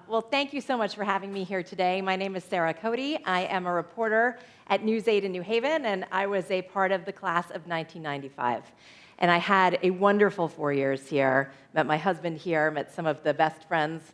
Well, thank you so much for having me here today. My name is Sarah Cody. I am a reporter at News8 in New Haven, and I was a part of the class of 1995. And I had a wonderful 4 years here, met my husband here, met some of the best friends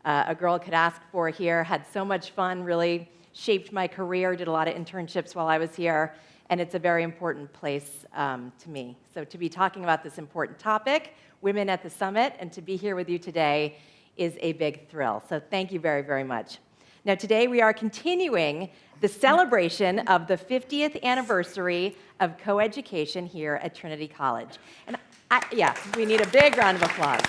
a girl could ask for here, had so much fun, really shaped my career, did a lot of internships while I was here, and it's a very important place to me. So to be talking about this important topic, Women at the Summit, and to be here with you today is a big thrill. So thank you very, very much. Now today we are continuing the celebration of the 50th anniversary of coeducation here at Trinity College. And we need a big round of applause.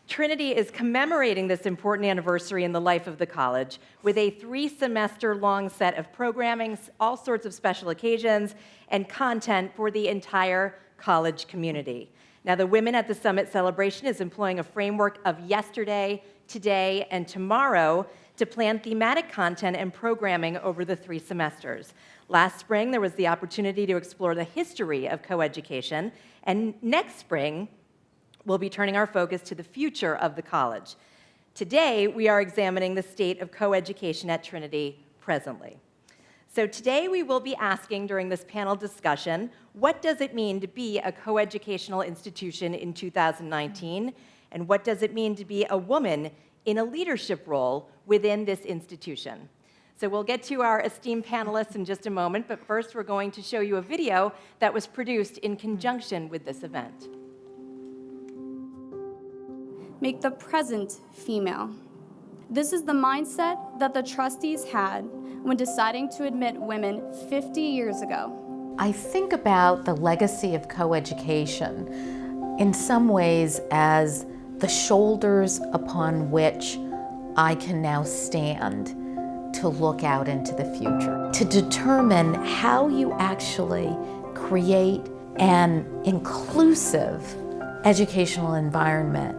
Trinity is commemorating this important anniversary in the life of the college with a 3-semester-long set of programming, all sorts of special occasions, and content for the entire college community. Now, the Women at the Summit celebration is employing a framework of yesterday, today, and tomorrow to plan thematic content and programming over the 3 semesters. Last spring, there was the opportunity to explore the history of coeducation, and next spring, we'll be turning our focus to the future of the college. Today, we are examining the state of coeducation at Trinity presently. So today, we will be asking during this panel discussion, what does it mean to be a coeducational institution in 2019, and what does it mean to be a woman in a leadership role within this institution? So we'll get to our esteemed panelists in just a moment, but first we're going to show you a video that was produced in conjunction with this event. Make the present female. This is the mindset that the trustees had when deciding to admit women 50 years ago. I think about the legacy of coeducation in some ways as the shoulders upon which I can now stand to look out into the future, to determine how you actually create an inclusive educational environment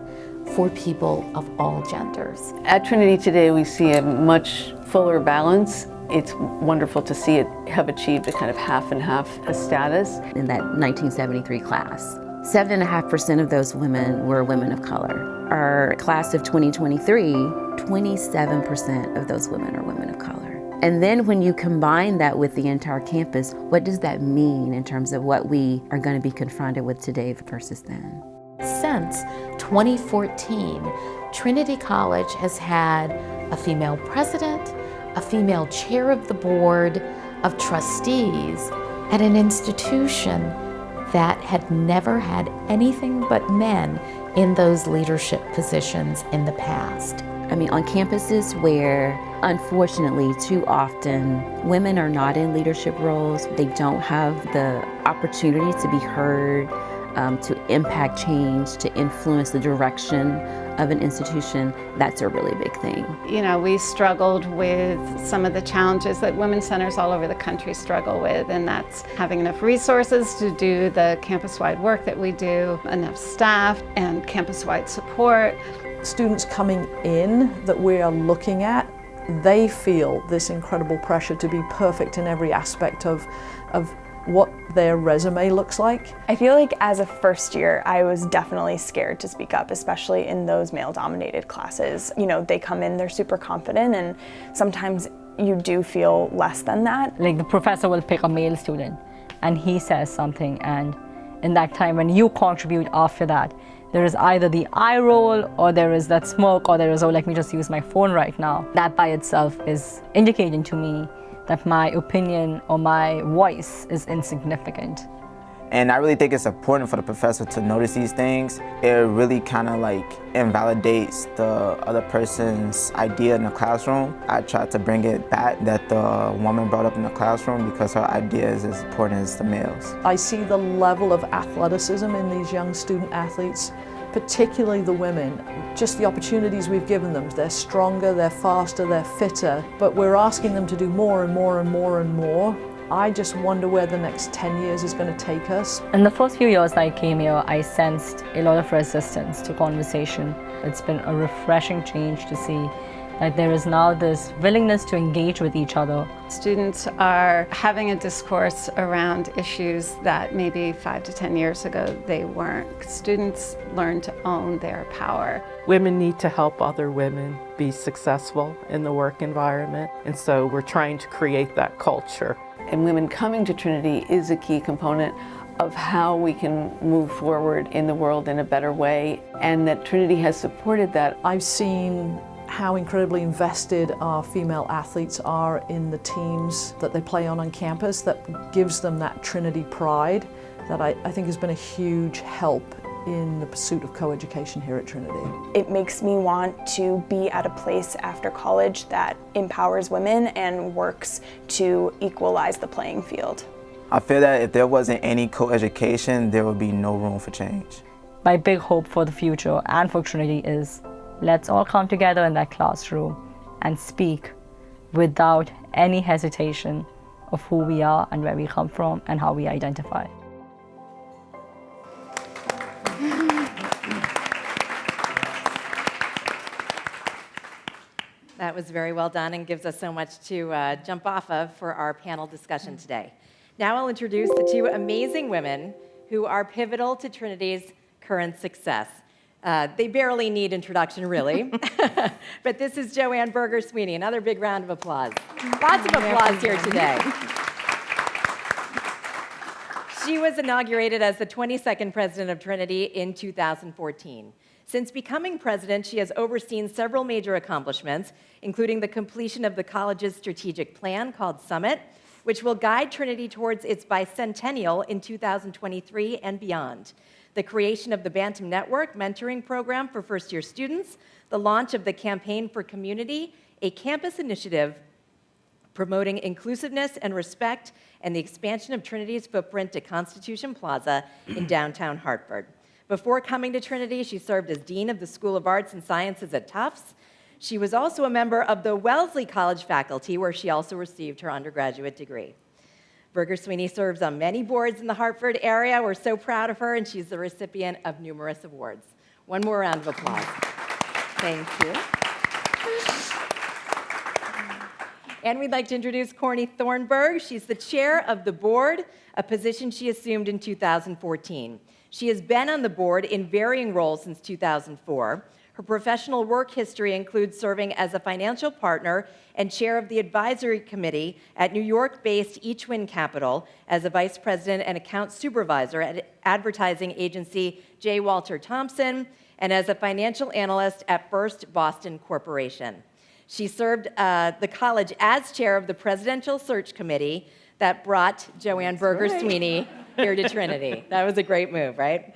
for people of all genders. At Trinity today, we see a much fuller balance. It's wonderful to see it have achieved a kind of half and half status. In that 1973 class, 7.5% of those women were women of color. Our class of 2023, 27% of those women are women of color. And then when you combine that with the entire campus, what does that mean in terms of what we are going to be confronted with today versus then? Since 2014, Trinity College has had a female president, a female chair of the board of trustees at an institution that had never had anything but men in those leadership positions in the past. I mean, on campuses where, unfortunately, too often, women are not in leadership roles, they don't have the opportunity to be heard, to impact change, to influence the direction of an institution, that's a really big thing. You know, we struggled with some of the challenges that women's centers all over the country struggle with, and that's having enough resources to do the campus-wide work that we do, enough staff, and campus-wide support. Students coming in that we are looking at, they feel this incredible pressure to be perfect in every aspect of what their resume looks like. I feel like as a first year, I was definitely scared to speak up, especially in those male-dominated classes. You know, they come in, they're super confident, and sometimes you do feel less than that. Like the professor will pick a male student, and he says something, and in that time when you contribute after that, there is either the eye roll, or there is that smirk, or there is, oh, let me just use my phone right now. That by itself is indicating to me that my opinion or my voice is insignificant. And I really think it's important for the professor to notice these things. It really kind of like invalidates the other person's idea in the classroom. I try to bring it back that the woman brought up in the classroom because her idea is as important as the males. I see the level of athleticism in these young student athletes, particularly the women, just the opportunities we've given them. They're stronger, they're faster, they're fitter, but we're asking them to do more and more and more and more. I just wonder where the next 10 years is going to take us. In the first few years I came here, I sensed a lot of resistance to conversation. It's been a refreshing change to see That there is now this willingness to engage with each other. Students are having a discourse around issues that maybe 5 to 10 years ago they weren't. Students learn to own their power. Women need to help other women be successful in the work environment, and so we're trying to create that culture. And women coming to Trinity is a key component of how we can move forward in the world in a better way, and that Trinity has supported that. I've seen how incredibly invested our female athletes are in the teams that they play on campus. That gives them that Trinity pride that I think has been a huge help in the pursuit of coeducation here at Trinity. It makes me want to be at a place after college that empowers women and works to equalize the playing field. I feel that if there wasn't any coeducation, there would be no room for change. My big hope for the future and for Trinity is let's all come together in that classroom and speak without any hesitation of who we are and where we come from and how we identify. That was very well done and gives us so much to jump off of for our panel discussion today. Now I'll introduce the two amazing women who are pivotal to Trinity's current success. They barely need introduction, really. But this is Joanne Berger-Sweeney. Another big round of applause. Lots of applause here today. She was inaugurated as the 22nd president of Trinity in 2014. Since becoming president, she has overseen several major accomplishments, including the completion of the college's strategic plan called Summit, which will guide Trinity towards its bicentennial in 2023 and beyond. The creation of the Bantam Network mentoring program for first-year students, the launch of the Campaign for Community, a campus initiative promoting inclusiveness and respect, and the expansion of Trinity's footprint to Constitution Plaza in downtown Hartford. Before coming to Trinity, she served as Dean of the School of Arts and Sciences at Tufts. She was also a member of the Wellesley College faculty, where she also received her undergraduate degree. Berger-Sweeney serves on many boards in the Hartford area. We're so proud of her, and she's the recipient of numerous awards. One more round of applause. Thank you. And we'd like to introduce Corny Thornburgh. She's the chair of the board, a position she assumed in 2014. She has been on the board in varying roles since 2004. Her professional work history includes serving as a financial partner and chair of the advisory committee at New York-based eChwin Capital as a vice president and account supervisor at advertising agency J. Walter Thompson, and as a financial analyst at First Boston Corporation. She served the college as chair of the presidential search committee that brought Joanne Berger-Sweeney here to Trinity. That was a great move, right?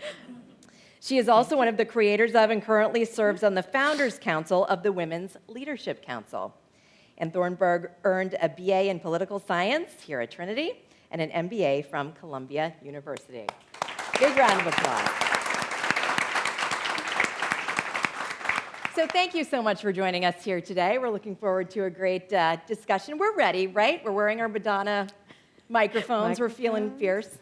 She is also one of the creators of and currently serves on the Founders Council of the Women's Leadership Council. And Thornburgh earned a BA in political science here at Trinity and an MBA from Columbia University. Big round of applause. So thank you so much for joining us here today. We're looking forward to a great discussion. We're ready, right? We're wearing our Madonna microphones. We're feeling fierce.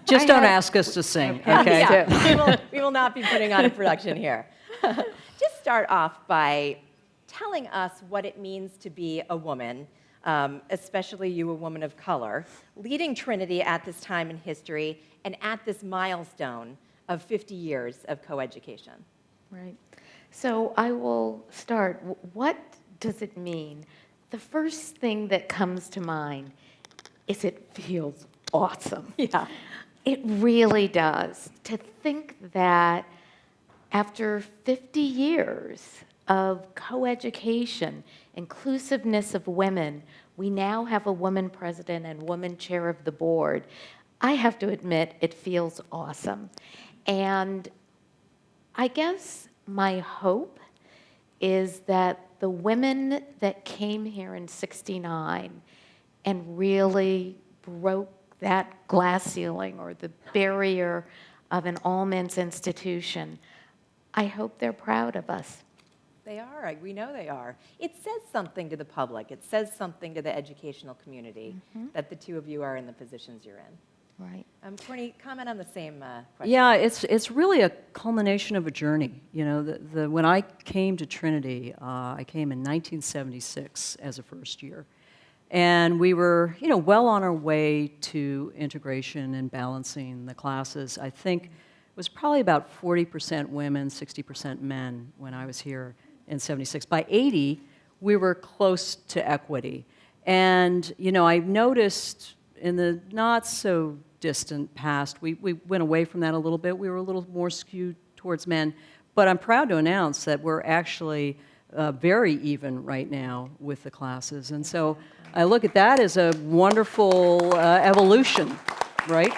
Just don't ask us to sing, okay? Yeah, we will not be putting on a production here. Just start off by telling us what it means to be a woman, especially you, a woman of color, leading Trinity at this time in history and at this milestone of 50 years of coeducation. Right. So I will start. What does it mean? The first thing that comes to mind is it feels awesome. Yeah. It really does. To think that after 50 years of coeducation, inclusiveness of women, we now have a woman president and woman chair of the board. I have to admit, it feels awesome. And I guess my hope is that the women that came here in '69 and really broke that glass ceiling or the barrier of an all-men's institution, I hope they're proud of us. They are. We know they are. It says something to the public. It says something to the educational community that the two of you are in the positions you're in. Right. Courtney, comment on the same question. Yeah, it's really a culmination of a journey. You know, when I came to Trinity, I came in 1976 as a first year. And we were, you know, well on our way to integration and balancing the classes. I think it was probably about 40% women, 60% men when I was here in 76. By 80, we were close to equity. And, you know, I've noticed in the not so distant past, we went away from that a little bit. We were a little more skewed towards men. But I'm proud to announce that we're actually very even right now with the classes. And so I look at that as a wonderful evolution, right,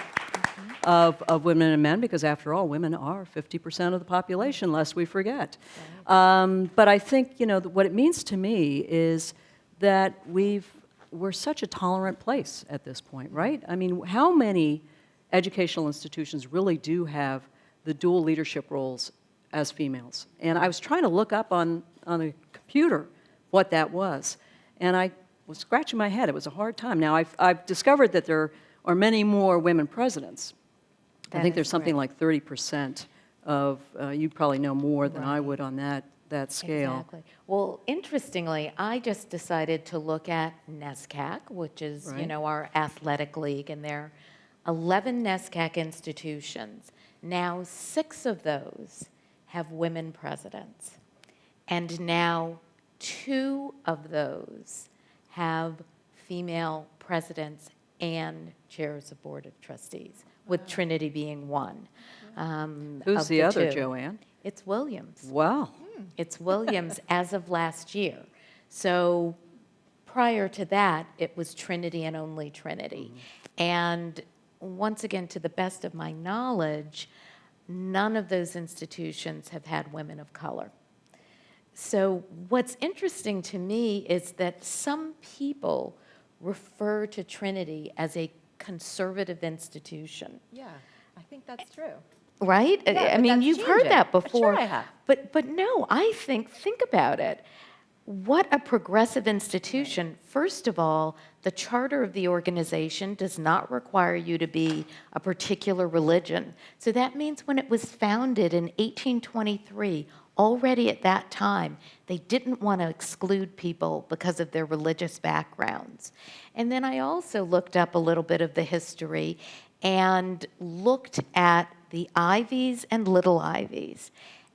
of women and men, because after all, women are 50% of the population, lest we forget. But I think, you know, what it means to me is that we're such a tolerant place at this point, right? I mean, how many educational institutions really do have the dual leadership roles as females? And I was trying to look up on a computer what that was, and I was scratching my head. It was a hard time. Now, I've discovered that there are many more women presidents. I think there's something like 30% of, you probably know more than I would on that scale. Exactly. Well, interestingly, I just decided to look at NESCAC, which is, you know, our athletic league, and there are 11 NESCAC institutions. Now, 6 of those have women presidents, and now 2 of those have female presidents and chairs of board of trustees, with Trinity being one. Who's the other, 2. Joanne? It's Williams. Wow. It's Williams as of last year. So prior to that, it was Trinity and only Trinity. And once again, to the best of my knowledge, none of those institutions have had women of color. So what's interesting to me is that some people refer to Trinity as a conservative institution. Yeah, I think that's true. Right? Yeah, I mean, that's you've heard changing. that before. Sure I have. But no, I think about it. What a progressive institution. First of all, the charter of the organization does not require you to be a particular religion. So that means when it was founded in 1823, already at that time, they didn't want to exclude people because of their religious backgrounds. And then I also looked up a little bit of the history and looked at the Ivies and Little Ivies.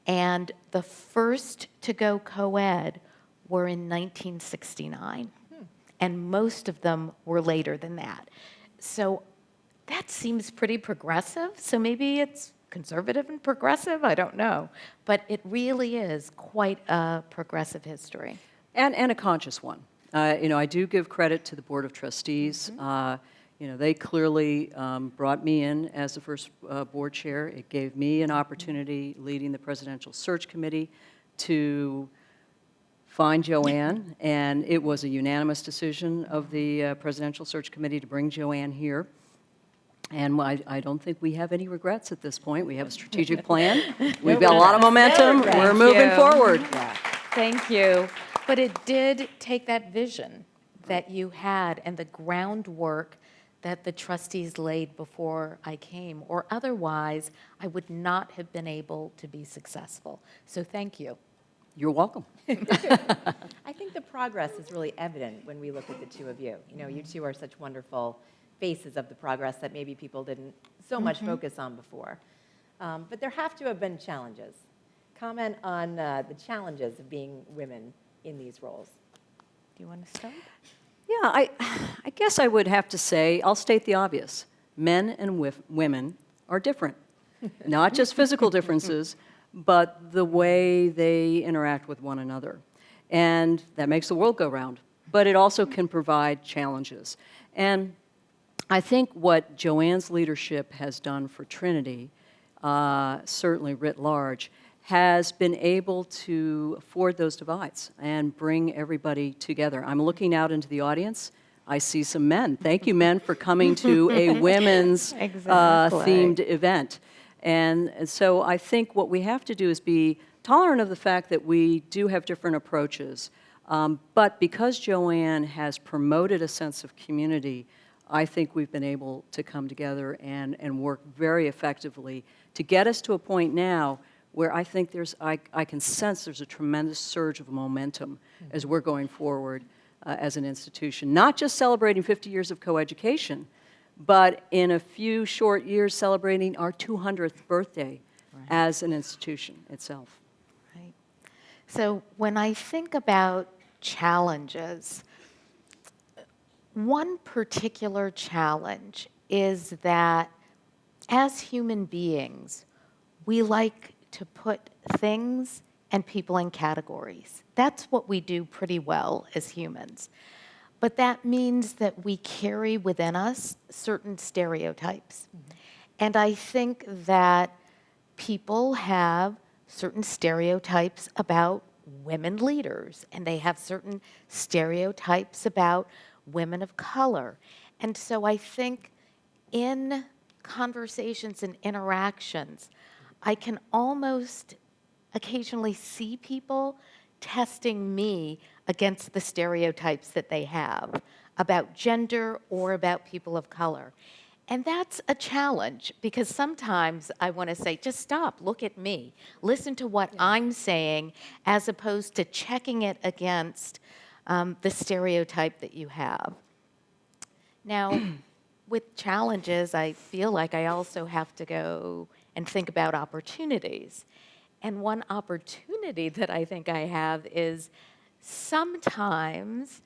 And the first to go co-ed were in 1969. And most of them were later than that. So that seems pretty progressive. So maybe it's conservative and progressive, I don't know. But it really is quite a progressive history. And a conscious one. You know, I do give credit to the Board of Trustees. You know, they clearly brought me in as the first board chair. It gave me an opportunity leading the Presidential Search Committee to find Joanne, and it was a unanimous decision of the Presidential Search Committee to bring Joanne here. And I don't think we have any regrets at this point. We have a strategic plan. We've got a lot of momentum. We're moving forward. Thank you. But it did take that vision that you had and the groundwork that the trustees laid before I came, or otherwise I would not have been able to be successful. So thank you. You're welcome. I think the progress is really evident when we look at the two of you. You know, you two are such wonderful faces of the progress that maybe people didn't so much focus on before. But there have to have been challenges. Comment on the challenges of being women in these roles. Do you want to start? Yeah, I guess I would have to say, I'll state the obvious. Men and women are different. Not just physical differences, but the way they interact with one another. And that makes the world go round. But it also can provide challenges. And I think what Joanne's leadership has done for Trinity, certainly writ large, has been able to afford those divides and bring everybody together. I'm looking out into the audience. I see some men. Thank you, men, for coming to a women's themed event. And so I think what we have to do is be tolerant of the fact that we do have different approaches. But because Joanne has promoted a sense of community I think we've been able to come together and work very effectively to get us to a point now where I think I can sense there's a tremendous surge of momentum as we're going forward as an institution, not just celebrating 50 years of coeducation, but in a few short years celebrating our 200th birthday as an institution itself. Right. So when I think about challenges, one particular challenge is that as human beings, we like to put things and people in categories. That's what we do pretty well as humans. But that means that we carry within us certain stereotypes. And I think that people have certain stereotypes about women leaders, and they have certain stereotypes about women of color. And so I think in conversations and interactions, I can almost occasionally see people testing me against the stereotypes that they have about gender or about people of color. And that's a challenge, because sometimes I want to say, just stop, look at me, listen to what I'm saying, as opposed to checking it against the stereotype that you have. Now, with challenges, I feel like I also have to go and think about opportunities. And one opportunity that I think I have is sometimes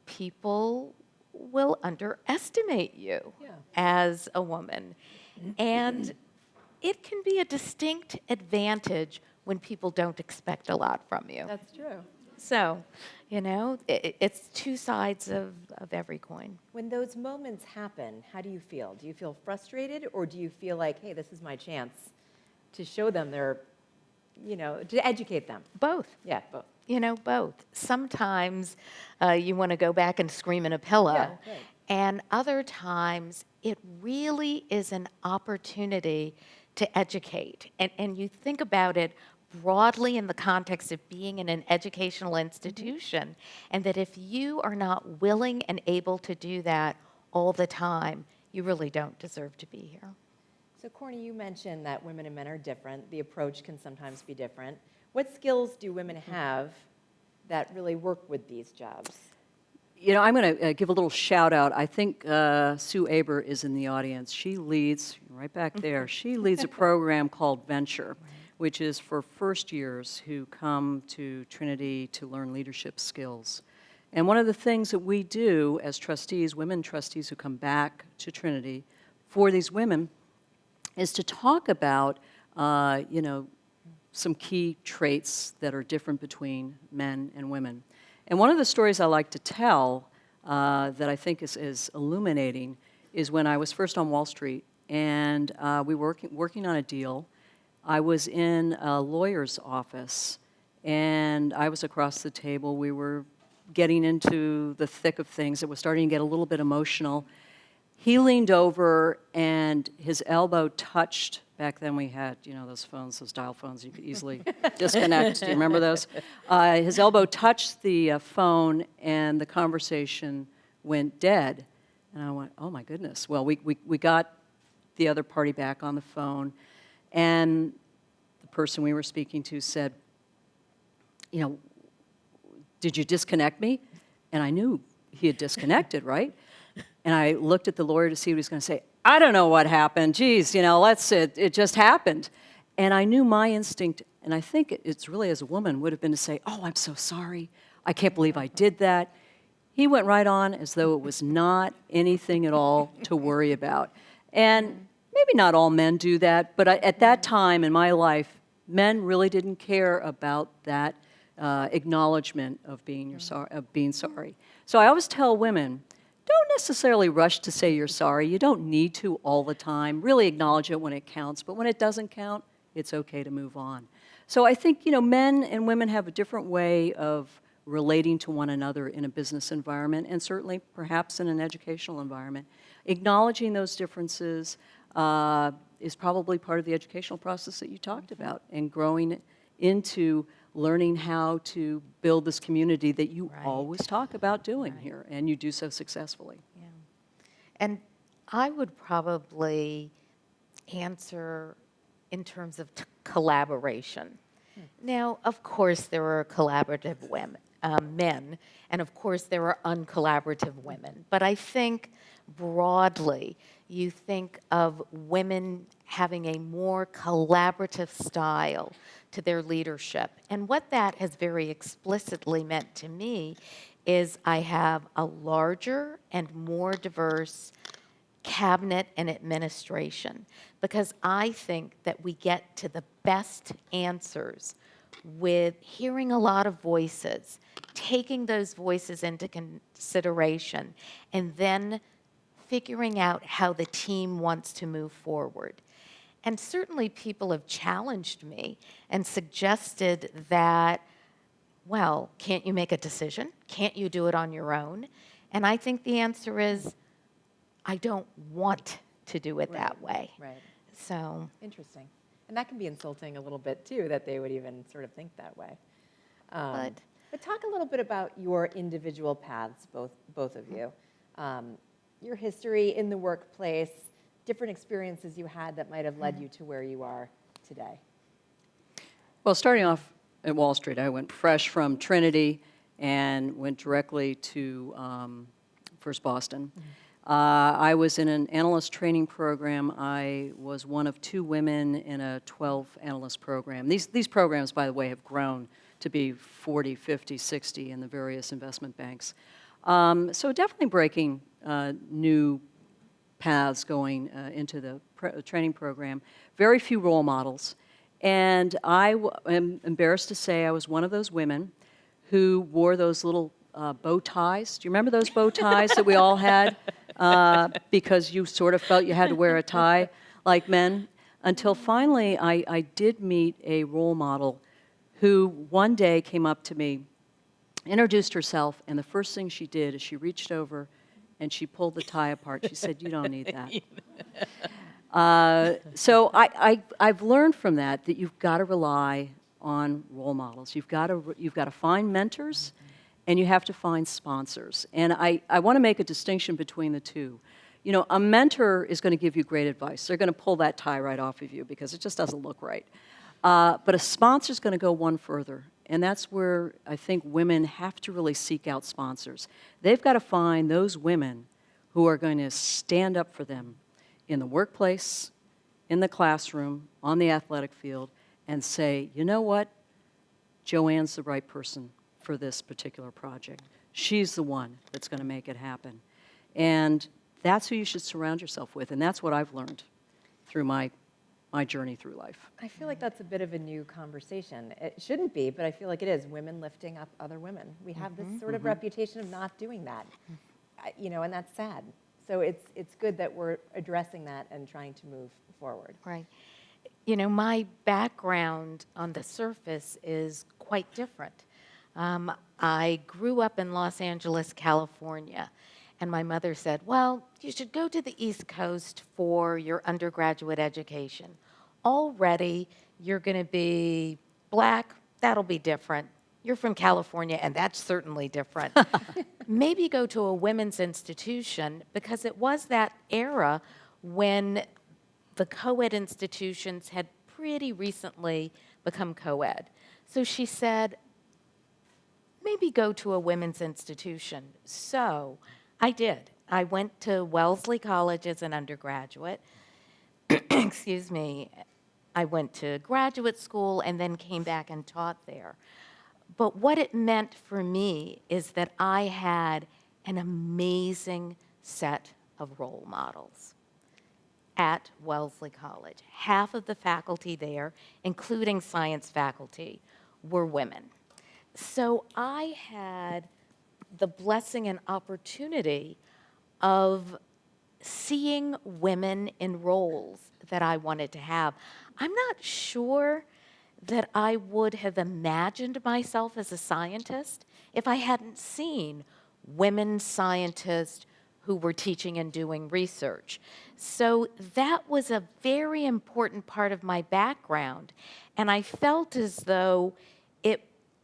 people will underestimate you as a woman. And it can be a distinct advantage when people don't expect a lot from you. That's true. So, you know, it's two sides of every coin. When those moments happen, how do you feel? Do you feel frustrated, or do you feel like, hey, this is my chance to show them their, you know, to educate them? Both. Yeah, both. You know, both. Sometimes you want to go back and scream in a pillow. Yeah, right. And other times it really is an opportunity to educate. And you think about it broadly in the context of being in an educational institution, and that if you are not willing and able to do that all the time, you really don't deserve to be here. So, Corny, you mentioned that women and men are different. The approach can sometimes be different. What skills do women have that really work with these jobs? You know, I'm going to give a little shout out. I think Sue Aber is in the audience. She leads, right back there, she leads a program called Venture, which is for first years who come to Trinity to learn leadership skills. And one of the things that we do as trustees, women trustees who come back to Trinity for these women, is to talk about, you know, some key traits that are different between men and women. And one of the stories I like to tell that I think is illuminating is when I was first on Wall Street, and we were working on a deal. I was in a lawyer's office, and I was across the table. We were getting into the thick of things. It was starting to get a little bit emotional. He leaned over, and his elbow touched. Back then we had, you know, those phones, those dial phones you could easily disconnect. Do you remember those? His elbow touched the phone, and the conversation went dead. And I went, oh my goodness. Well, we got the other party back on the phone, and the person we were speaking to said, you know, did you disconnect me? And I knew he had disconnected, right? And I looked at the lawyer to see what he was going to say. I don't know what happened. Geez, you know, it just happened. And I knew my instinct, and I think it's really as a woman, would have been to say, oh, I'm so sorry. I can't believe I did that. He went right on as though it was not anything at all to worry about. And maybe not all men do that, but at that time in my life, men really didn't care about that acknowledgement of being sorry. So I always tell women, don't necessarily rush to say you're sorry. You don't need to all the time. Really acknowledge it when it counts, but when it doesn't count, it's okay to move on. So I think, you know, men and women have a different way of relating to one another in a business environment, and certainly perhaps in an educational environment. Acknowledging those differences is probably part of the educational process that you talked about, and growing into learning how to build this community that you always talk about doing here, and you do so successfully. Yeah. And I would probably answer in terms of collaboration. Now, of course, there are collaborative women, men, and of course, there are uncollaborative women. But I think broadly, you think of women having a more collaborative style to their leadership. And what that has very explicitly meant to me is I have a larger and more diverse cabinet and administration, because I think that we get to the best answers with hearing a lot of voices, taking those voices into consideration, and then figuring out how the team wants to move forward. And certainly people have challenged me and suggested that, well, can't you make a decision? Can't you do it on your own? And I think the answer is, I don't want to do it that way. Right. So Interesting. And that can be insulting a little bit, too, that they would even sort of think that way. But talk a little bit about your individual paths, both of you. Your history in the workplace, different experiences you had that might have led you to where you are today. Well, starting off at Wall Street, I went fresh from Trinity and went directly to First Boston. I was in an analyst training program. I was one of 2 women in a 12-analyst program. These programs, by the way, have grown to be 40, 50, 60 in the various investment banks. So definitely breaking new paths going into the training program. Very few role models. And I am embarrassed to say I was one of those women who wore those little bow ties. Do you remember those bow ties that we all had? Because you sort of felt you had to wear a tie like men. Until finally I did meet a role model who one day came up to me, introduced herself, and the first thing she did is she reached over and she pulled the tie apart. She said, "You don't need that." So I've learned from that you've got to rely on role models. You've got to find mentors, and you have to find sponsors. And I want to make a distinction between the two. You know, a mentor is going to give you great advice. They're going to pull that tie right off of you because it just doesn't look right. But a sponsor is going to go one further. And that's where I think women have to really seek out sponsors. They've got to find those women who are going to stand up for them in the workplace, in the classroom, on the athletic field, and say, you know what, Joanne's the right person for this particular project. She's the one that's going to make it happen. And that's who you should surround yourself with, and that's what I've learned through my journey through life. I feel like that's a bit of a new conversation. It shouldn't be, but I feel like it is. Women lifting up other women. We have this sort of reputation of not doing that, you know, and that's sad. So it's good that we're addressing that and trying to move forward. Right. You know, my background on the surface is quite different. I grew up in Los Angeles, California, and my mother said, well, you should go to the East Coast for your undergraduate education. Already, you're going to be black, that'll be different. You're from California, and that's certainly different. Maybe go to a women's institution, because it was that era when the co-ed institutions had pretty recently become co-ed. So she said, maybe go to a women's institution. So I did. I went to Wellesley College as an undergraduate. Excuse me. I went to graduate school and then came back and taught there. But what it meant for me is that I had an amazing set of role models at Wellesley College. Half of the faculty there, including science faculty, were women. So I had the blessing and opportunity of seeing women in roles that I wanted to have. I'm not sure that I would have imagined myself as a scientist if I hadn't seen women scientists who were teaching and doing research. So that was a very important part of my background, and I felt as though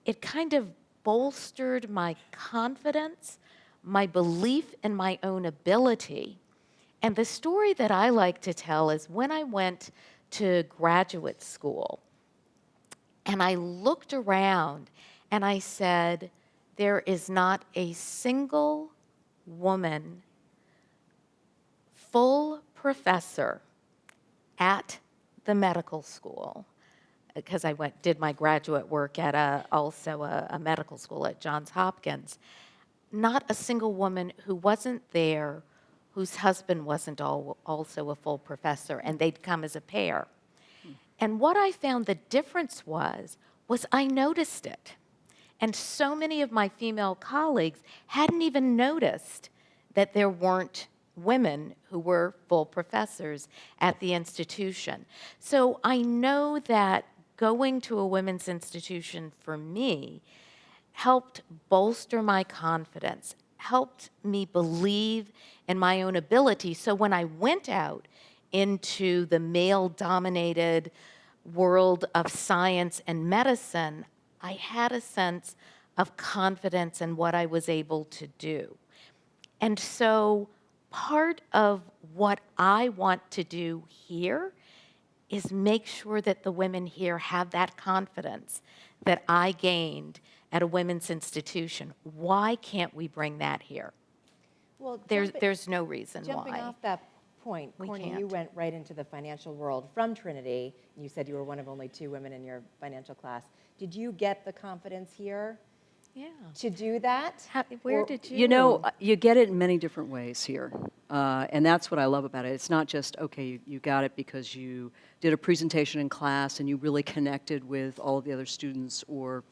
it kind of bolstered my confidence, my belief in my own ability, And the story that I like to tell is when I went to graduate school and I looked around and I said, there is not a single woman full professor at the medical school, because I did my graduate work at also a medical school at Johns Hopkins. Not a single woman who wasn't there whose husband wasn't also a full professor, and they'd come as a pair. And what I found the difference was I noticed it. And so many of my female colleagues hadn't even noticed that there weren't women who were full professors at the institution. So I know that going to a women's institution for me helped bolster my confidence, helped me believe in my own ability. So when I went out into the male-dominated world of science and medicine, I had a sense of confidence in what I was able to do. And so part of what I want to do here is make sure that the women here have that confidence that I gained at a women's institution. Why can't we bring that here? Well, there's no reason why. Jumping off that point, Corny, you went right into the financial world from Trinity. You said you were one of only 2 women in your financial class. Did you get the confidence here to do that? Where did you? You know, you get it in many different ways here. And that's what I love about it. It's not just, okay, you got it because you did a presentation in class and you really connected with all of the other students, or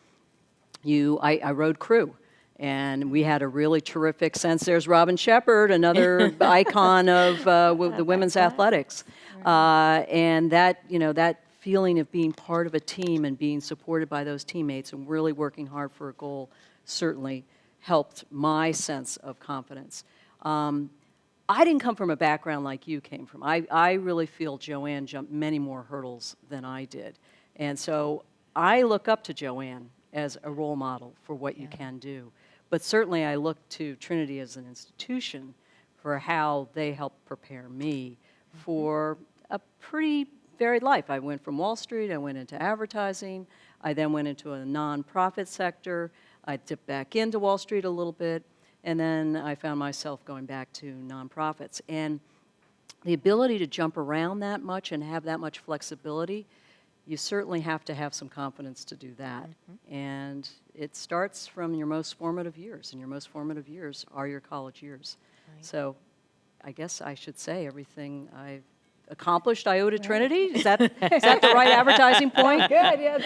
I rode crew. And we had a really terrific sense. There's Robin Shepherd, another icon of the women's athletics. And that, that feeling of being part of a team and being supported by those teammates and really working hard for a goal certainly helped my sense of confidence. I didn't come from a background like you came from. I really feel Joanne jumped many more hurdles than I did. And so I look up to Joanne as a role model for what you can do. But certainly I look to Trinity as an institution for how they helped prepare me for a pretty varied life. I went from Wall Street, I went into advertising, I then went into a nonprofit sector, I dipped back into Wall Street a little bit, and then I found myself going back to nonprofits. And the ability to jump around that much and have that much flexibility, you certainly have to have some confidence to do that. And it starts from your most formative years, and your most formative years are your college years. So I guess I should say everything I've accomplished I owe to Trinity. Is that the right advertising point? Good, yes.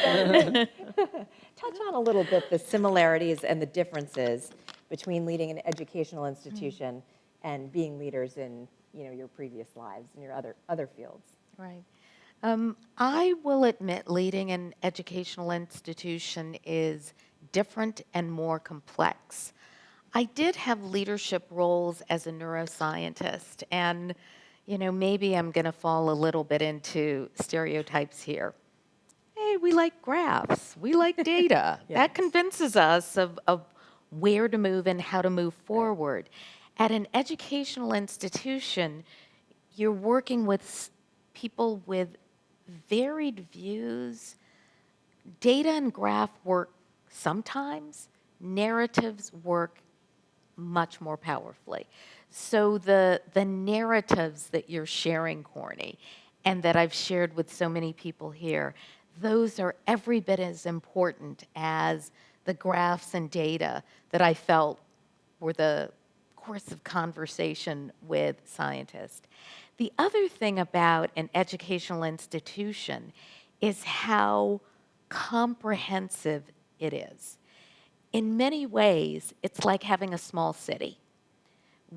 Touch on a little bit the similarities and the differences between leading an educational institution and being leaders in your previous lives and your other fields. Right. I will admit leading an educational institution is different and more complex. I did have leadership roles as a neuroscientist, and maybe I'm going to fall a little bit into stereotypes here. Hey, we like graphs, we like data. That convinces us of where to move and how to move forward. At an educational institution, you're working with people with varied views. Data and graph work sometimes, narratives work much more powerfully. So the narratives that you're sharing, Corny, and that I've shared with so many people here, those are every bit as important as the graphs and data that I felt were the course of conversation with scientists. The other thing about an educational institution is how comprehensive it is. In many ways, it's like having a small city.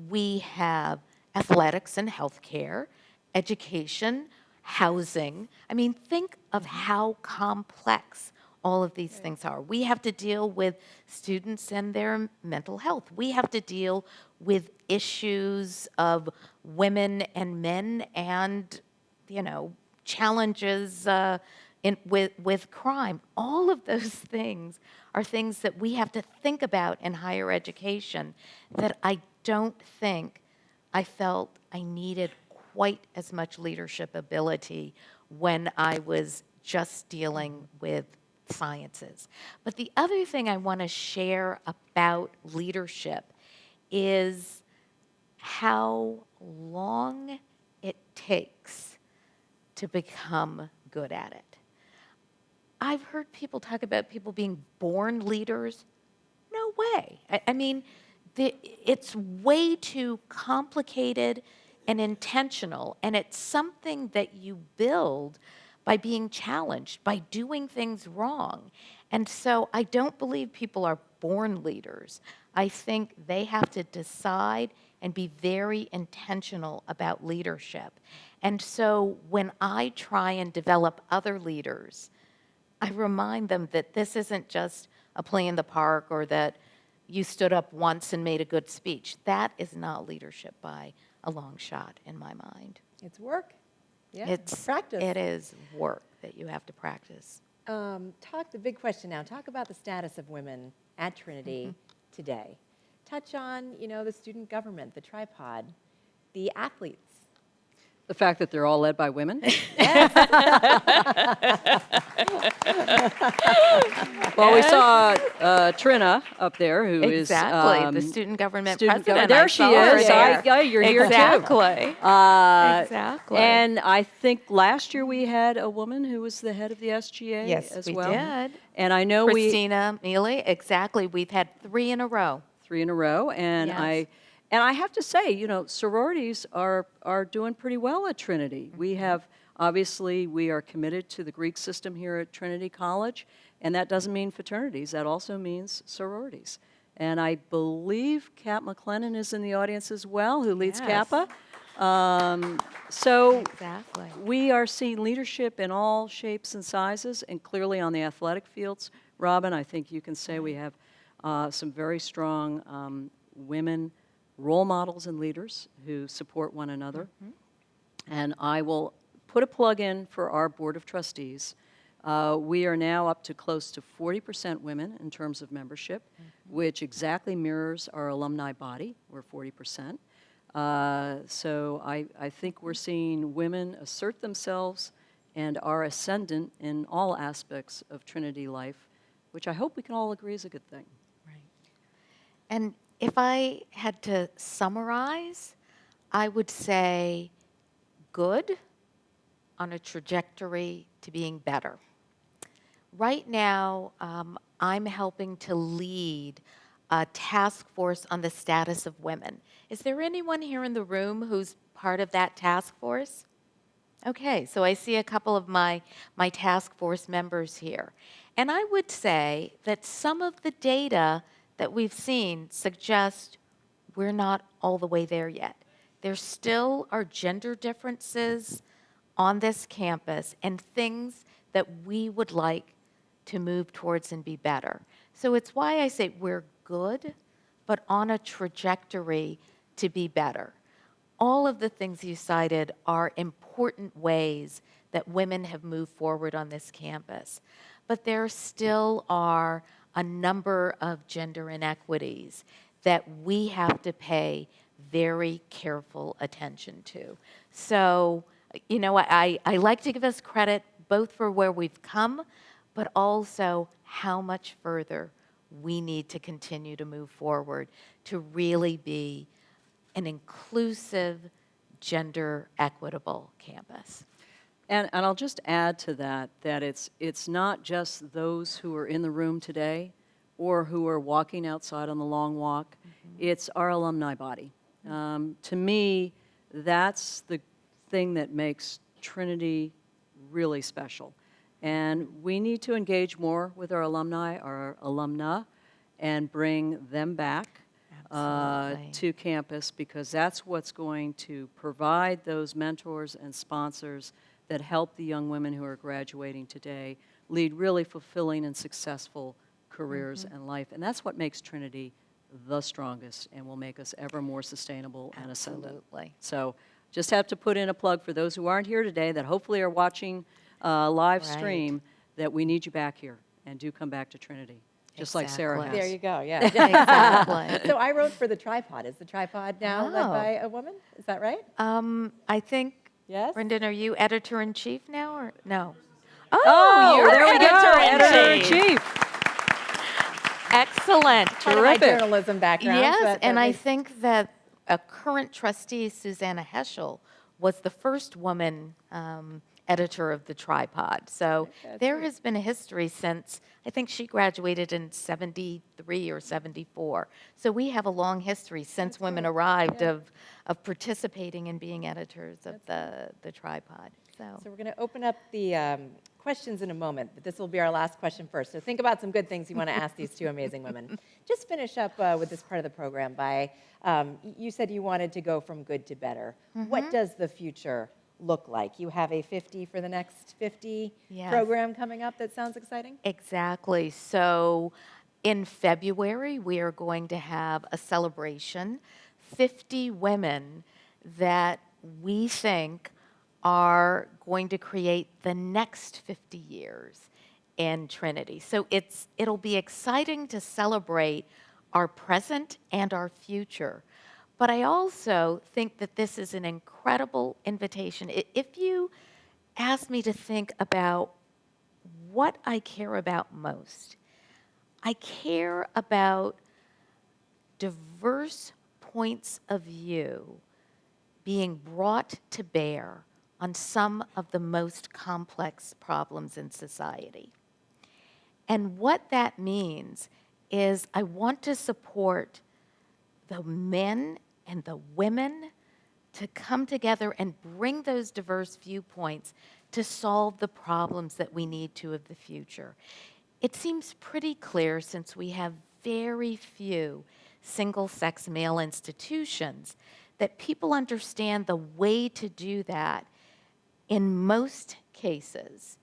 We have athletics and healthcare, education, housing. I mean, think of how complex all of these things are. We have to deal with students and their mental health. We have to deal with issues of women and men and, challenges with crime. All of those things are things that we have to think about in higher education that I don't think I felt I needed quite as much leadership ability when I was just dealing with sciences. But the other thing I want to share about leadership is how long it takes to become good at it. I've heard people talk about people being born leaders. No way. I mean, it's way too complicated and intentional, and it's something that you build by being challenged, by doing things wrong. And so I don't believe people are born leaders. I think they have to decide and be very intentional about leadership. And so when I try and develop other leaders, I remind them that this isn't just a play in the park or that you stood up once and made a good speech. That is not leadership by a long shot in my mind. It's work. Yeah, It's practice. It is work that you have to practice. Talk the big question now. Talk about the status of women at Trinity today. Touch on, the student government, the tripod, the athletes. The fact that they're all led by women? Well, we saw Trina up there, who is the student government student president. There I she saw her is. there. You're here Exactly. too. Exactly. And I think last year we had a woman who was the head of the SGA Yes, as we well. did. And I know Christina Mealy, exactly. We've had 3 in a row. 3 in a row, and Yes. I have to say, sororities are doing pretty well at Trinity. We have, obviously, we are committed to the Greek system here at Trinity College, and that doesn't mean fraternities. That also means sororities. And I believe Kat McLennan is in the audience as well, who leads Yes. Kappa. So Exactly. we are seeing leadership in all shapes and sizes, and clearly on the athletic fields. Robin, I think you can say we have some very strong women role models and leaders who support one another. And I will put a plug in for our Board of Trustees. We are now up to close to 40% women in terms of membership, which exactly mirrors our alumni body. We're 40%. So I think we're seeing women assert themselves and are ascendant in all aspects of Trinity life, which I hope we can all agree is a good thing. And if I had to summarize, I would say good on a trajectory to being better. Right now, I'm helping to lead a task force on the status of women. Is there anyone here in the room who's part of that task force? Okay, so I see a couple of my task force members here. And I would say that some of the data that we've seen suggest we're not all the way there yet. There still are gender differences on this campus and things that we would like to move towards and be better. So it's why I say we're good, but on a trajectory to be better. All of the things you cited are important ways that women have moved forward on this campus. But there still are a number of gender inequities that we have to pay very careful attention to. So, I like to give us credit both for where we've come, but also how much further we need to continue to move forward to really be an inclusive, gender equitable campus. And I'll just add to that it's not just those who are in the room today or who are walking outside on the long walk. It's our alumni body. To me, that's the thing that makes Trinity really special. And we need to engage more with our alumni, our alumna, and bring them back to campus, because that's what's going to provide those mentors and sponsors that help the young women who are graduating today lead really fulfilling and successful careers and life. And that's what makes Trinity the strongest and will make us ever more sustainable and ascendant. So just have to put in a plug for those who aren't here today that hopefully are watching live stream, that we need you back here, and do come back to Trinity. just like Sarah Exactly. has. There you go, yeah. Exactly. So I wrote for the tripod. Is the tripod now led Oh. by a woman? Is that right? I think, Yes? Brendan, are you editor-in-chief now or no? Oh, you're there we go, editor-in-chief. editor-in-chief. Excellent. Part of my journalism background. Yes, but and that I makes- think that a current trustee, Susanna Heschel, was the first woman editor of the Tripod. So there has been a history since, I think she graduated in 73 or 74. So we have a long history since women arrived of participating and being editors of the Tripod. So So we're going to open up the questions in a moment, but this will be our last question first. So think about some good things you want to ask these two amazing women. Just finish up with this part of the program by, you said you wanted to go from good to better. What does the future look like? You have a 50 for the next 50 Yes. program coming up that sounds exciting? exactly. So in February, we are going to have a celebration, 50 women that we think are going to create the next 50 years in Trinity. So it'll be exciting to celebrate our present and our future. But I also think that this is an incredible invitation. If you ask me to think about what I care about most, I care about diverse points of view being brought to bear on some of the most complex problems in society. And what that means is I want to support the men and the women to come together and bring those diverse viewpoints to solve the problems that we need to of the future. It seems pretty clear, since we have very few single-sex male institutions, that people understand the way to do that in most cases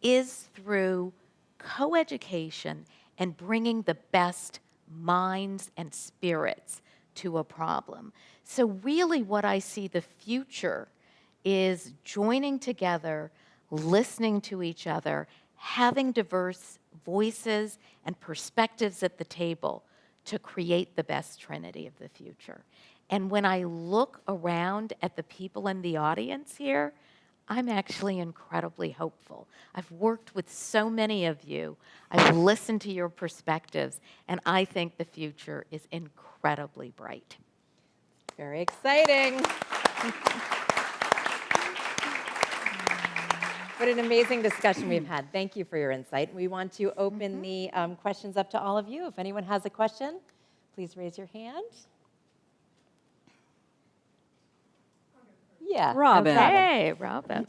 is through coeducation and bringing the best minds and spirits to a problem. So really what I see the future is joining together, listening to each other, having diverse voices and perspectives at the table to create the best Trinity of the future. And when I look around at the people in the audience here, I'm actually incredibly hopeful. I've worked with so many of you. I've listened to your perspectives, and I think the future is incredibly bright. Very exciting. What an amazing discussion we've had. Thank you for your insight. We want to open the questions up to all of you. If anyone has a question, please raise your hand. Yeah. Robin. Hey, Robin.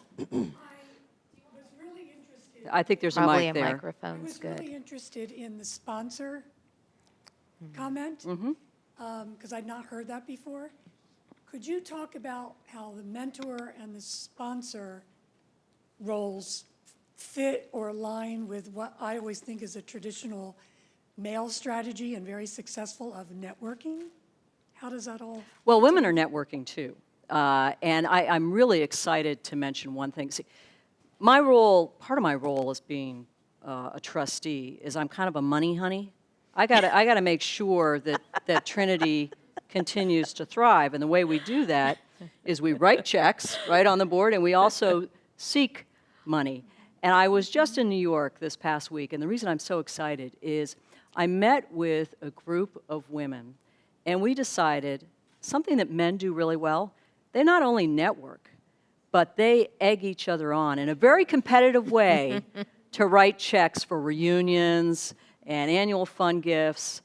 I think there's a Probably mic a there. I microphone's was good. really interested in the sponsor comment, because I'd not heard that before. Could you talk about how the mentor and the sponsor roles fit or align with what I always think is a traditional male strategy and very successful of networking? How does that all? Well, women are networking too. And I'm really excited to mention one thing. See, my role, part of my role as being a trustee is I'm kind of a money honey. I gotta make sure that Trinity continues to thrive. And the way we do that is we write checks right on the board, and we also seek money. And I was just in New York this past week, and the reason I'm so excited is I met with a group of women, and we decided something that men do really well. They not only network, but they egg each other on in a very competitive way to write checks for reunions and annual fund gifts.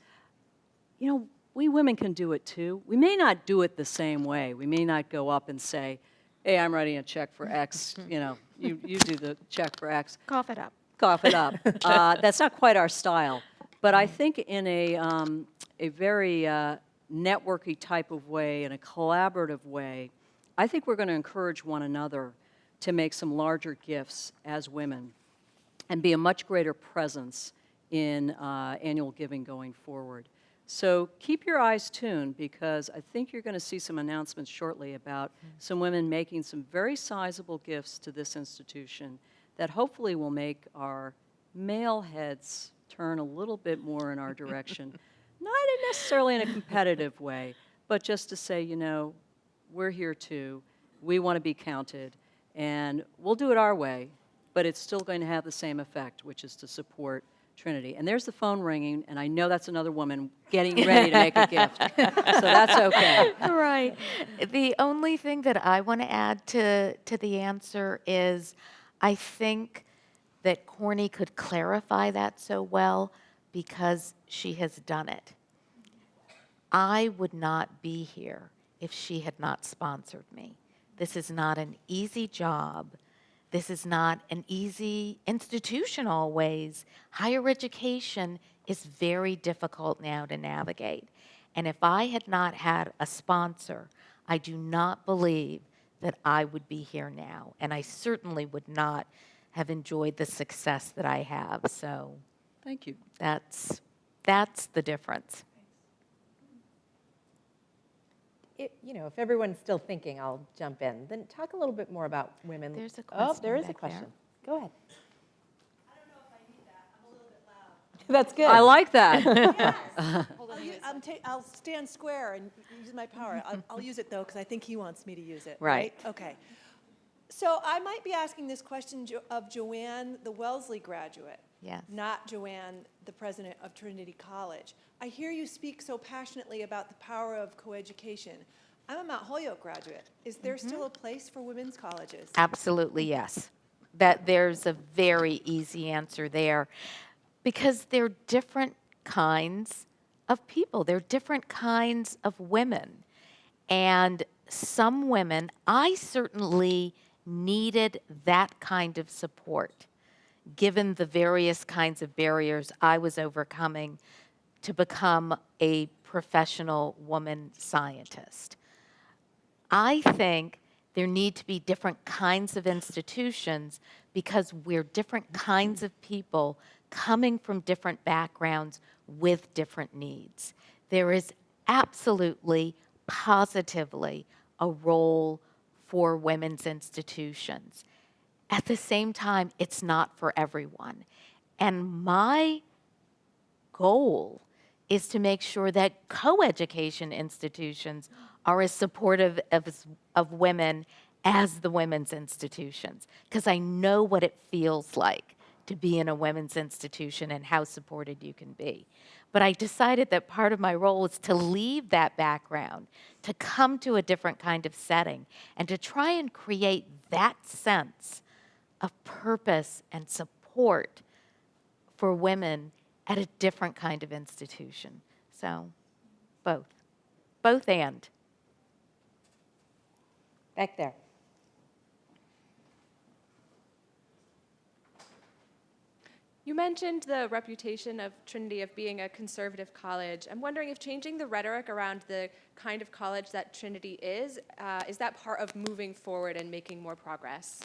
You know, we women can do it too. We may not do it the same way. We may not go up and say, hey, I'm writing a check for X, you know, you do the check for X. Cough it up. Cough it up. That's not quite our style. But I think in a very networky type of way, in a collaborative way, I think we're going to encourage one another to make some larger gifts as women and be a much greater presence in annual giving going forward. So keep your eyes tuned, because I think you're going to see some announcements shortly about some women making some very sizable gifts to this institution that hopefully will make our male heads turn a little bit more in our direction. Not necessarily in a competitive way, but just to say, you know, we're here too. We want to be counted, and we'll do it our way, but it's still going to have the same effect, which is to support Trinity. And there's the phone ringing, and I know that's another woman getting ready to make a gift. So that's okay. Right. The only thing that I want to add to the answer is I think that Corny could clarify that so well because she has done it. I would not be here if she had not sponsored me. This is not an easy job. This is not an easy institution always. Higher education is very difficult now to navigate. And if I had not had a sponsor, I do not believe that I would be here now. And I certainly would not have enjoyed the success that I have. So thank you. That's the difference. You know, if everyone's still thinking, I'll jump in. Then talk a little bit more about women. There's a question. Oh, there is a back question. there. Go ahead. I don't know if I need that. I'm a little bit loud. That's good. I like that. I'll stand square and use my power. I'll use it, though, because I think he wants me to use it. Right. Okay. So I might be asking this question of Joanne, the Wellesley graduate, Yes. not Joanne, the president of Trinity College. I hear you speak so passionately about the power of coeducation. I'm a Mount Holyoke graduate. Is there still a place for women's colleges? Absolutely, yes. That there's a very easy answer there because they're different kinds of people. They're different kinds of women. And some women, I certainly needed that kind of support, given the various kinds of barriers I was overcoming to become a professional woman scientist. I think there need to be different kinds of institutions because we're different kinds of people coming from different backgrounds with different needs. There is absolutely, positively a role for women's institutions. At the same time, it's not for everyone. And my goal is to make sure that coeducation institutions are as supportive of women as the women's institutions, because I know what it feels like to be in a women's institution and how supported you can be. But I decided that part of my role was to leave that background, to come to a different kind of setting, and to try and create that sense of purpose and support for women at a different kind of institution. So, both and. Back there. You mentioned the reputation of Trinity of being a conservative college. I'm wondering if changing the rhetoric around the kind of college that Trinity is that part of moving forward and making more progress?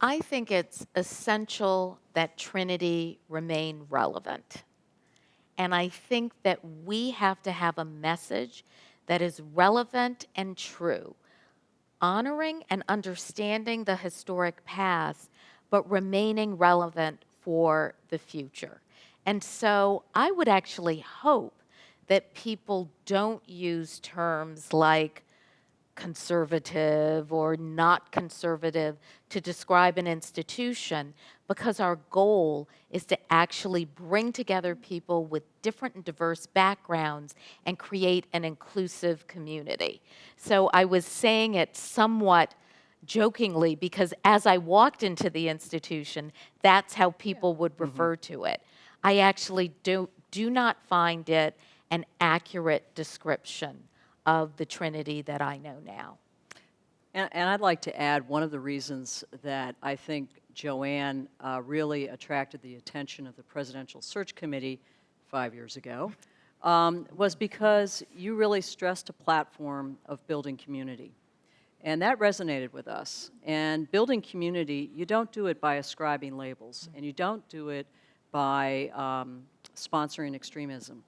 I think it's essential that Trinity remain relevant. And I think that we have to have a message that is relevant and true, honoring and understanding the historic past, but remaining relevant for the future. And so I would actually hope that people don't use terms like conservative or not conservative to describe an institution, because our goal is to actually bring together people with different and diverse backgrounds and create an inclusive community. So I was saying it somewhat jokingly because as I walked into the institution, that's how people would refer to it. I actually do not find it an accurate description of the Trinity that I know now. And I'd like to add one of the reasons that I think Joanne really attracted the attention of the Presidential Search Committee 5 years ago was because you really stressed a platform of building community. And that resonated with us. And building community, you don't do it by ascribing labels, and you don't do it by sponsoring extremism.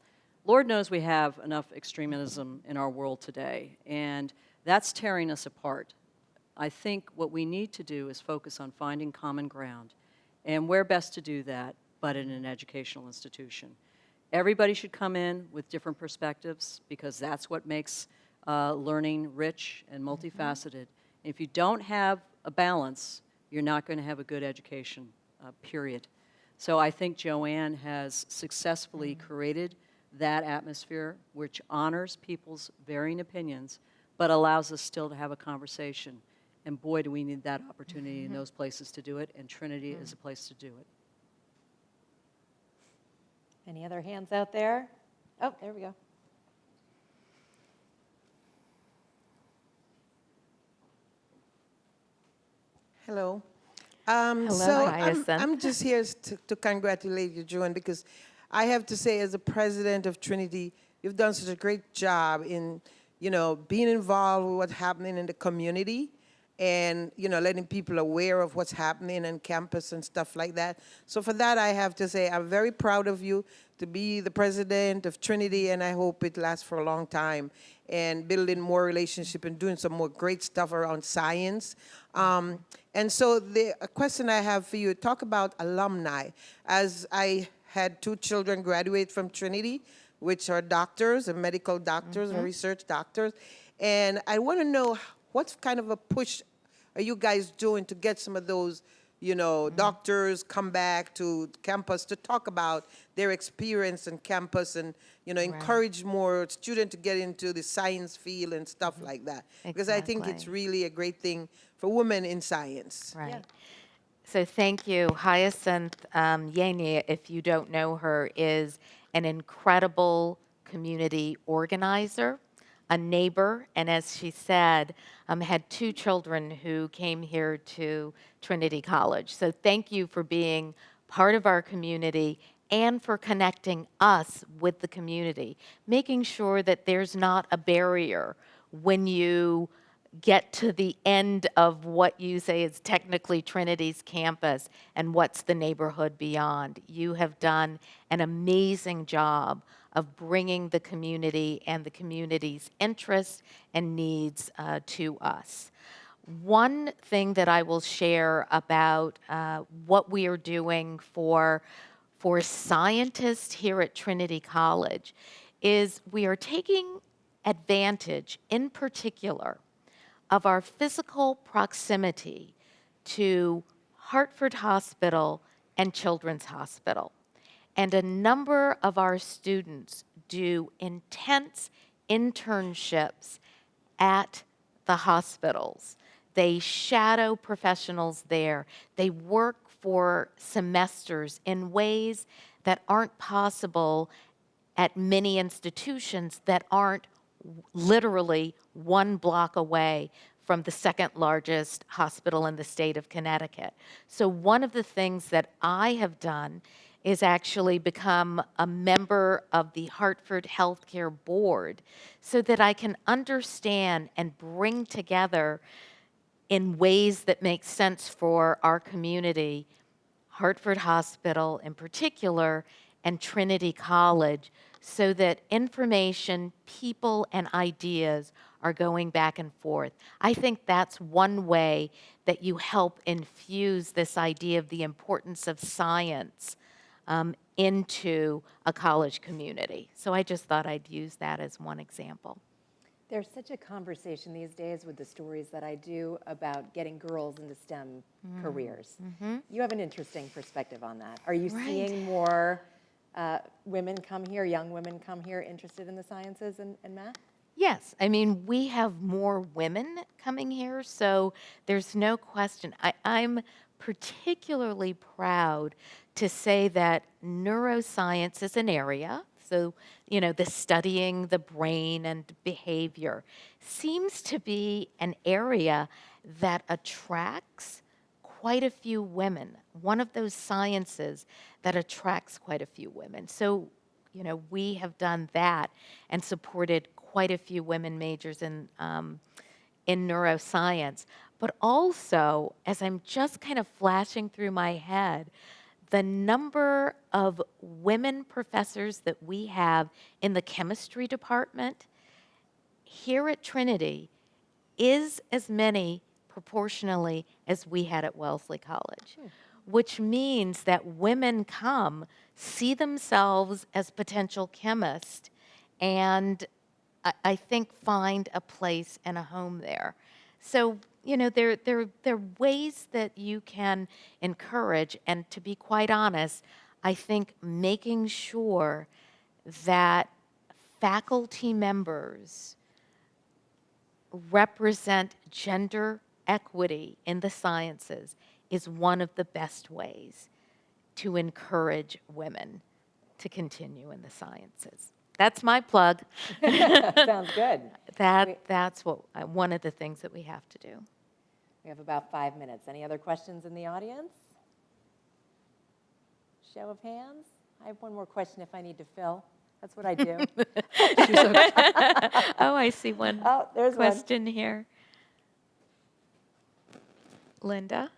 Lord knows we have enough extremism in our world today, and that's tearing us apart. I think what we need to do is focus on finding common ground And where best to do that but in an educational institution? Everybody should come in with different perspectives because that's what makes learning rich and multifaceted. If you don't have a balance, you're not going to have a good education, period. So I think Joanne has successfully created that atmosphere which honors people's varying opinions but allows us still to have a conversation. And boy, do we need that opportunity in those places to do it, and Trinity is a place to do it. Any other hands out there? Oh, there we go. Hello. Hello, so Hyacinth. I'm just here to congratulate you, Joanne, because I have to say, as the president of Trinity, you've done such a great job in, being involved with what's happening in the community and, letting people aware of what's happening on campus and stuff like that. So for that, I have to say, I'm very proud of you to be the president of Trinity, and I hope it lasts for a long time, and building more relationship and doing some more great stuff around science. And so the question I have for you, talk about alumni. As I had 2 children graduate from Trinity, which are doctors and medical doctors and research doctors. And I want to know what kind of a push are you guys doing to get some of those, doctors come back to campus to talk about their experience on campus and, encourage more students to get into the science field and stuff like that. Because I think it's really a great thing for women in science. Right. Yeah. So thank you. Hyacinth Yenye, if you don't know her, is an incredible community organizer, a neighbor, and as she said, had 2 children who came here to Trinity College. So thank you for being part of our community and for connecting us with the community, making sure that there's not a barrier when you get to the end of what you say is technically Trinity's campus and what's the neighborhood beyond. You have done an amazing job of bringing the community and the community's interests and needs to us. One thing that I will share about what we are doing for scientists here at Trinity College is we are taking advantage, in particular, of our physical proximity to Hartford Hospital and Children's Hospital. And a number of our students do intense internships at the hospitals. They shadow professionals there. They work for semesters in ways that aren't possible at many institutions that aren't literally 1 block away from the 2nd largest hospital in the state of Connecticut. So one of the things that I have done is actually become a member of the Hartford Healthcare Board so that I can understand and bring together in ways that make sense for our community, Hartford Hospital in particular, and Trinity College, so that information, people, and ideas are going back and forth. I think that's one way that you help infuse this idea of the importance of science into a college community. So I just thought I'd use that as one example. There's such a conversation these days with the stories that I do about getting girls into STEM careers. You have an interesting perspective on that. Are you seeing more women come here, young women come here interested in the sciences and math? Yes, I mean, we have more women coming here, so there's no question. I'm particularly proud to say that neuroscience is an area, so, the studying the brain and behavior seems to be an area that attracts quite a few women, one of those sciences that attracts quite a few women. So, we have done that and supported quite a few women majors in neuroscience. But also, as I'm just kind of flashing through my head, the number of women professors that we have in the chemistry department here at Trinity is as many proportionally as we had at Wellesley College. which means that women come, see themselves as potential chemists, and I think find a place and a home there. So, you know, there are ways that you can encourage, and to be quite honest, I think making sure that faculty members represent gender equity in the sciences is one of the best ways to encourage women to continue in the sciences. That's my plug. Sounds good. That's one of the things that we have to do. We have about 5 minutes. Any other questions in the audience? Show of hands. I have one more question if I need to fill. That's what I do. Oh, I see one there's question here. Linda?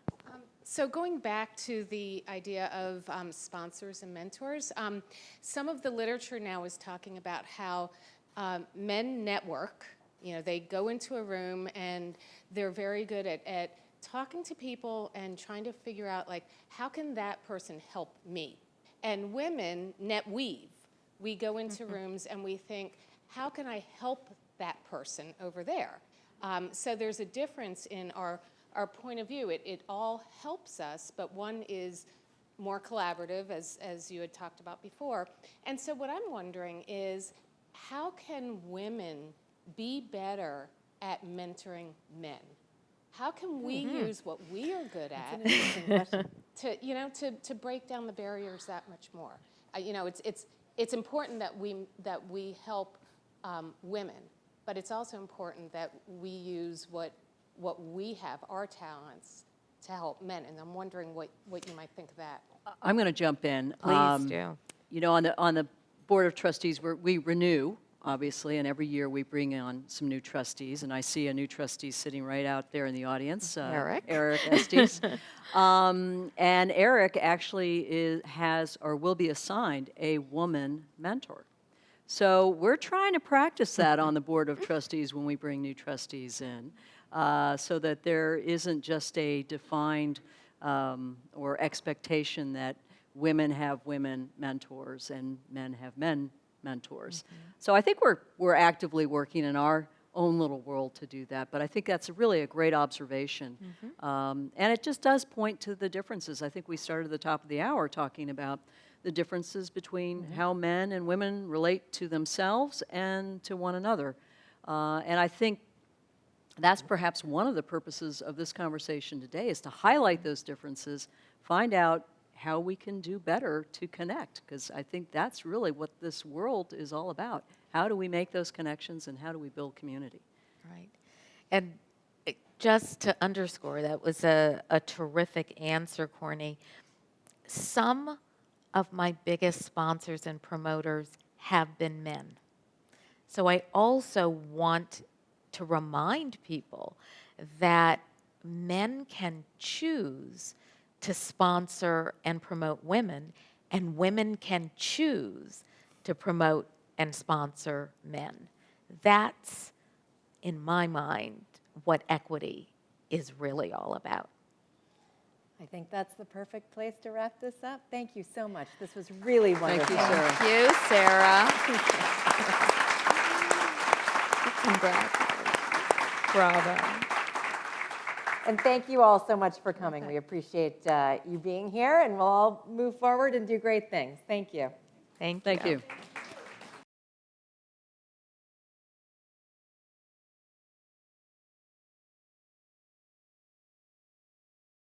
So going back to the idea of sponsors and mentors, some of the literature now is talking about how men network. You know, they go into a room and they're very good at talking to people and trying to figure out, like, how can that person help me? And women net weave. We go into rooms and we think, how can I help that person over there? So there's a difference in our point of view. It all helps us, but one is more collaborative, as you had talked about before. And so what I'm wondering is, how can women be better at mentoring men? How can we use what we are good at to break down the barriers that much more? You know, it's important that we help women, but it's also important that we use what we have, our talents, to help men. And I'm wondering what you might think of that. I'm going to jump in. Please do. You know, on the Board of Trustees, we renew, obviously, and every year we bring on some new trustees, and I see a new trustee sitting right out there in the audience. Eric. Eric Estes. And Eric actually has or will be assigned a woman mentor. So we're trying to practice that on the Board of Trustees when we bring new trustees in, so that there isn't just a defined or expectation that women have women mentors and men have men mentors. So I think we're actively working in our own little world to do that, but I think that's really a great observation. And it just does point to the differences. I think we started at the top of the hour talking about the differences between how men and women relate to themselves and to one another. And I think that's perhaps one of the purposes of this conversation today, is to highlight those differences, find out how we can do better to connect, because I think that's really what this world is all about. How do we make those connections and how do we build community? Right. And just to underscore, that was a terrific answer, Corny. Some of my biggest sponsors and promoters have been men. So I also want to remind people that men can choose to sponsor and promote women, and women can choose to promote and sponsor men. That's, in my mind, what equity is really all about. I think that's the perfect place to wrap this up. Thank you so much. This was really wonderful. Thank you, Thank Sarah. you, Sarah. Congrats. Bravo. And thank you all so much for coming. We appreciate you being here, and we'll all move forward and do great things. Thank you. Thank you. Thank you.